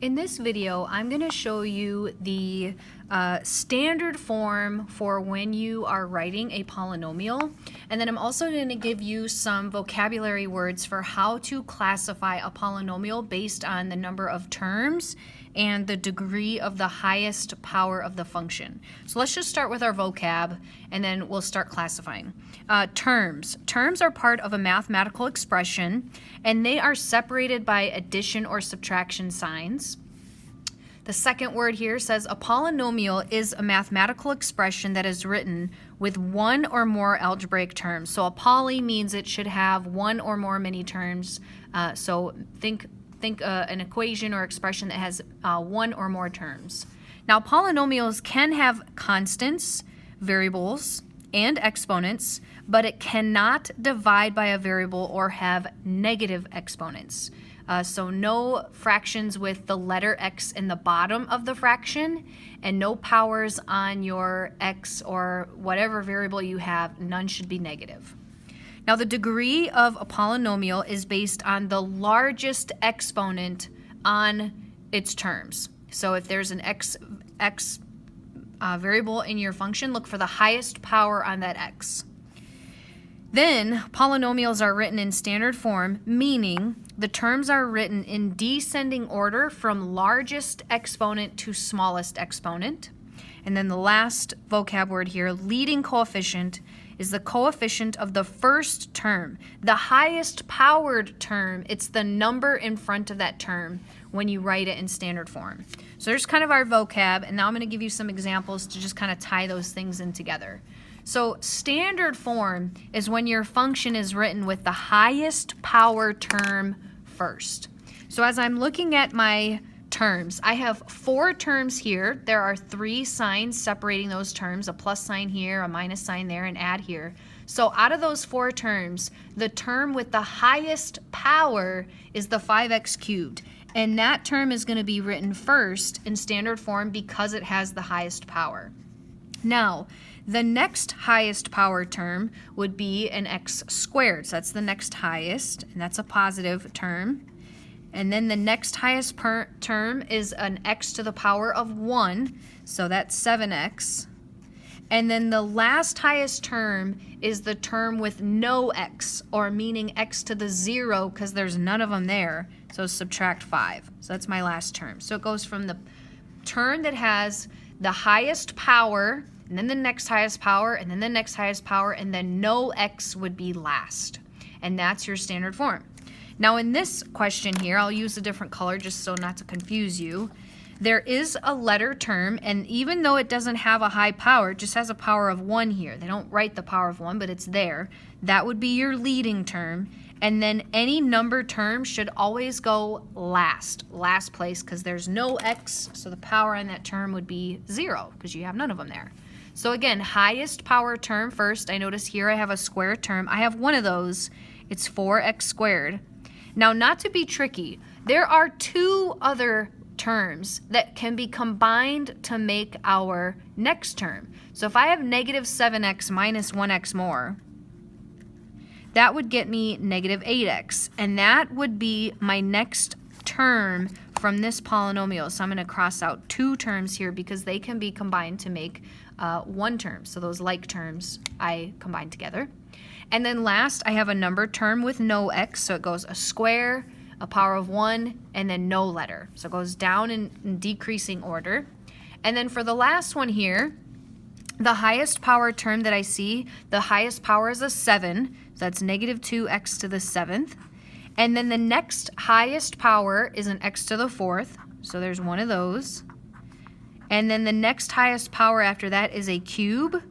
In this video, I'm going to show you the standard form for when you are writing a polynomial, and then I'm also going to give you some vocabulary words for how to classify a polynomial based on the number of terms and the degree of the highest power of the function. So let's just start with our vocab, and then we'll start classifying. Terms. Terms are part of a mathematical expression, and they are separated by addition or subtraction signs. The second word here says a polynomial is a mathematical expression that is written with one or more algebraic terms. So a poly means it should have one or more many terms. So think an equation or expression that has one or more terms. Now polynomials can have constants, variables, and exponents, but it cannot divide by a variable or have negative exponents. So no fractions with the letter x in the bottom of the fraction, and no powers on your x or whatever variable you have, none should be negative. Now the degree of a polynomial is based on the largest exponent on its terms. So if there's an x variable in your function, look for the highest power on that x. Then polynomials are written in standard form, meaning the terms are written in descending order from largest exponent to smallest exponent. And then the last vocab word here, leading coefficient, is the coefficient of the first term. The highest powered term, it's the number in front of that term when you write it in standard form. So there's kind of our vocab, and now I'm going to give you some examples to just kind of tie those things in together. So standard form is when your function is written with the highest power term first. So as I'm looking at my terms, I have 4 terms here. There are 3 signs separating those terms, a plus sign here, a minus sign there, and add here. So out of those 4 terms, the term with the highest power is the 5x cubed. And that term is going to be written first in standard form because it has the highest power. Now, the next highest power term would be an x squared. So that's the next highest, and that's a positive term. And then the next highest term is an x to the power of 1, so that's 7x. And then the last highest term is the term with no x, or meaning x to the 0, because there's none of them there, so subtract 5. So that's my last term. So it goes from the term that has the highest power, and then the next highest power, and then the next highest power, and then no x would be last. And that's your standard form. Now in this question here, I'll use a different color just so not to confuse you. There is a letter term, and even though it doesn't have a high power, it just has a power of 1 here. They don't write the power of 1, but it's there. That would be your leading term. And then any number term should always go last place, because there's no x, so the power on that term would be 0, because you have none of them there. So again, highest power term first. I notice here I have a square term. I have one of those. It's 4x squared. Now, not to be tricky, there are 2 other terms that can be combined to make our next term. So if I have negative 7x minus 1x more, that would get me negative 8x, and that would be my next term from this polynomial. So I'm going to cross out 2 terms here because they can be combined to make one term. So those like terms I combine together. And then last, I have a number term with no x, so it goes a square, a power of 1, and then no letter. So it goes down in decreasing order. And then for the last one here, the highest power term that I see, the highest power is a 7, so that's negative 2x to the 7th. And then the next highest power is an x to the 4th, so there's one of those. And then the next highest power after that is a cube.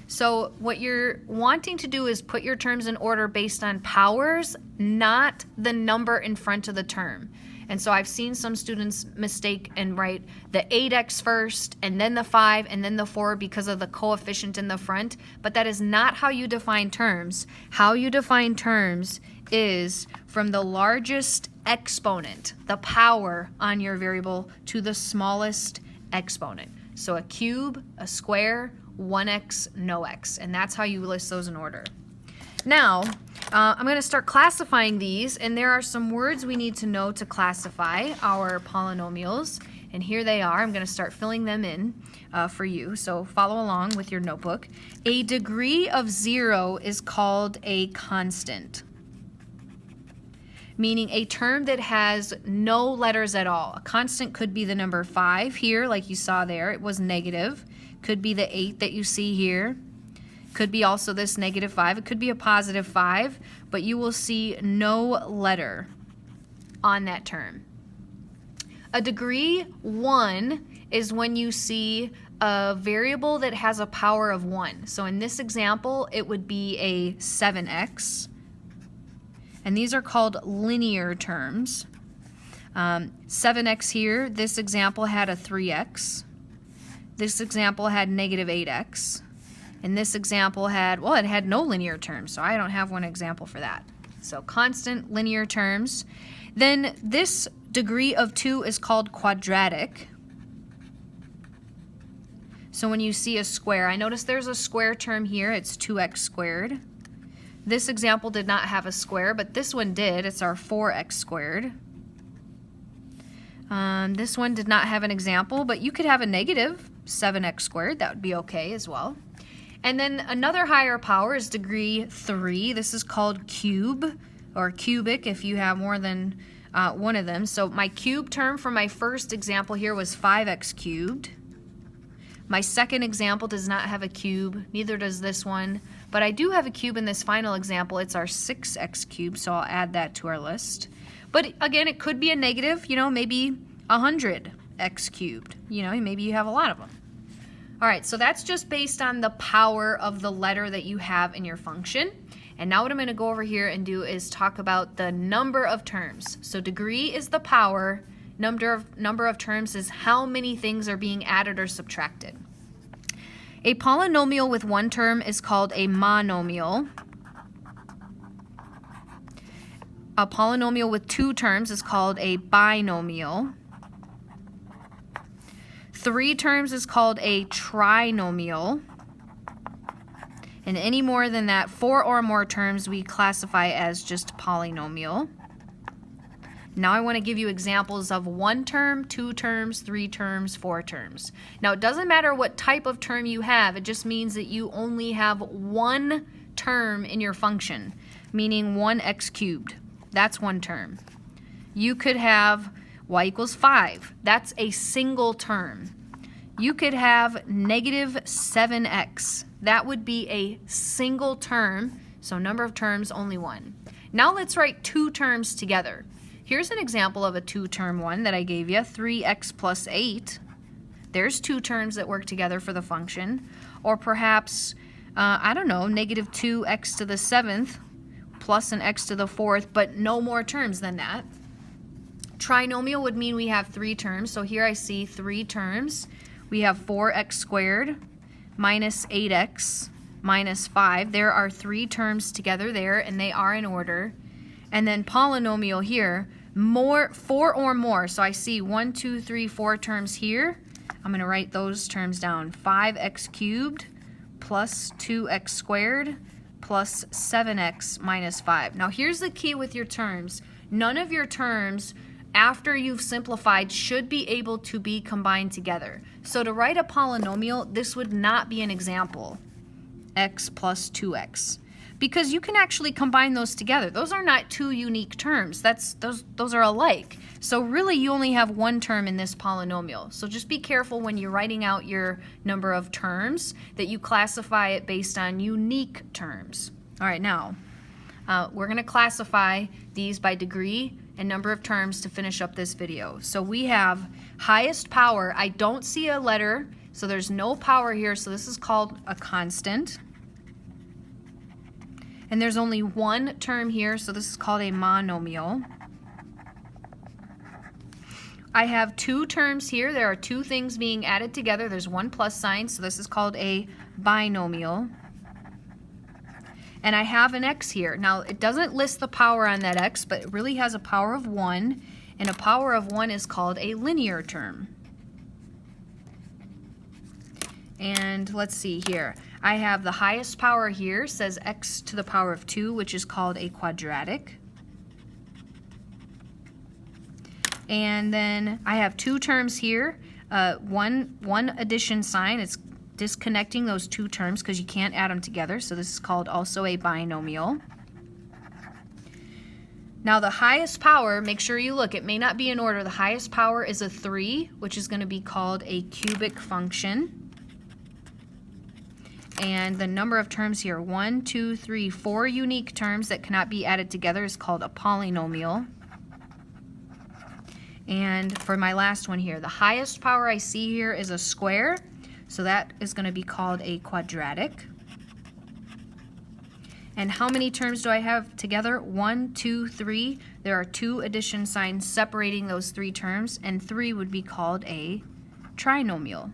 So what you're wanting to do is put your terms in order based on powers, not the number in front of the term. And so I've seen some students mistake and write the 8x first, and then the 5, and then the 4 because of the coefficient in the front. But that is not how you define terms. How you define terms is from the largest exponent, the power on your variable, to the smallest exponent. So a cube, a square, 1x, no x. And that's how you list those in order. Now, I'm going to start classifying these, and there are some words we need to know to classify our polynomials, and here they are. I'm going to start filling them in for you, so follow along with your notebook. A degree of 0 is called a constant, meaning a term that has no letters at all. A constant could be the number 5 here, like you saw there. It was negative. Could be the 8 that you see here. Could be also this -5. It could be a +5, but you will see no letter on that term. A degree 1 is when you see a variable that has a power of 1. So in this example, it would be a 7x. And these are called linear terms. 7x here, this example had a 3x. This example had -8x. And this example had, well, it had no linear terms, so I don't have one example for that. So constant linear terms. Then this degree of 2 is called quadratic. So when you see a square, I notice there's a square term here, it's 2x squared. This example did not have a square, but this one did. It's our 4x squared. This one did not have an example, but you could have a -7x squared. That would be okay as well. And then another higher power is degree 3. This is called cube or cubic if you have more than one of them. So my cube term for my first example here was 5x cubed. My second example does not have a cube, neither does this one, but I do have a cube in this final example. It's our 6x cubed, so I'll add that to our list. But again, it could be a negative, maybe 100x cubed. Maybe you have a lot of them. All right, so that's just based on the power of the letter that you have in your function. And now what I'm going to go over here and do is talk about the number of terms. So degree is the power, number of terms is how many things are being added or subtracted. A polynomial with one term is called a monomial. A polynomial with 2 terms is called a binomial. 3 terms is called a trinomial. And any more than that, 4 or more terms we classify as just polynomial. Now I want to give you examples of 1 term, 2 terms, 3 terms, 4 terms. Now it doesn't matter what type of term you have, it just means that you only have 1 term in your function, meaning 1x cubed. That's 1 term. You could have y equals 5. That's a single term. You could have -7x. That would be a single term, so number of terms, only 1. Now let's write 2 terms together. Here's an example of a 2-term one that I gave you, 3x plus 8. There's 2 terms that work together for the function. Or perhaps, I don't know, -2x to the 7th plus an x to the 4th, but no more terms than that. Trinomial would mean we have 3 terms. So here I see 3 terms. We have 4x squared minus 8x minus 5. There are 3 terms together there, and they are in order. And then polynomial here, 4 or more. So I see 1, 2, 3, 4 terms here. I'm going to write those terms down. 5x cubed plus 2x squared plus 7x minus 5. Now here's the key with your terms. None of your terms after you've simplified should be able to be combined together. So to write a polynomial, this would not be an example, x plus 2x, because you can actually combine those together. Those are not 2 unique terms. Those are alike. So really you only have 1 term in this polynomial. So just be careful when you're writing out your number of terms that you classify it based on unique terms. All right, now we're going to classify these by degree and number of terms to finish up this video. So we have highest power. I don't see a letter, so there's no power here, so this is called a constant. And there's only 1 term here, so this is called a monomial. I have 2 terms here. There are 2 things being added together. There's 1 plus sign, so this is called a binomial. And I have an x here. Now, it doesn't list the power on that x, but it really has a power of 1, and a power of 1 is called a linear term. And let's see here. I have the highest power here, says x to the power of 2, which is called a quadratic. And then I have two terms here. One addition sign, it's disconnecting those two terms because you can't add them together, so this is called also a binomial. Now the highest power, make sure you look, it may not be in order. The highest power is a 3, which is going to be called a cubic function. And the number of terms here, 1, 2, 3, 4 unique terms that cannot be added together is called a polynomial. And for my last one here, the highest power I see here is a square, so that is going to be called a quadratic. And how many terms do I have together? 1, 2, 3. There are two addition signs separating those three terms, and 3 would be called a trinomial.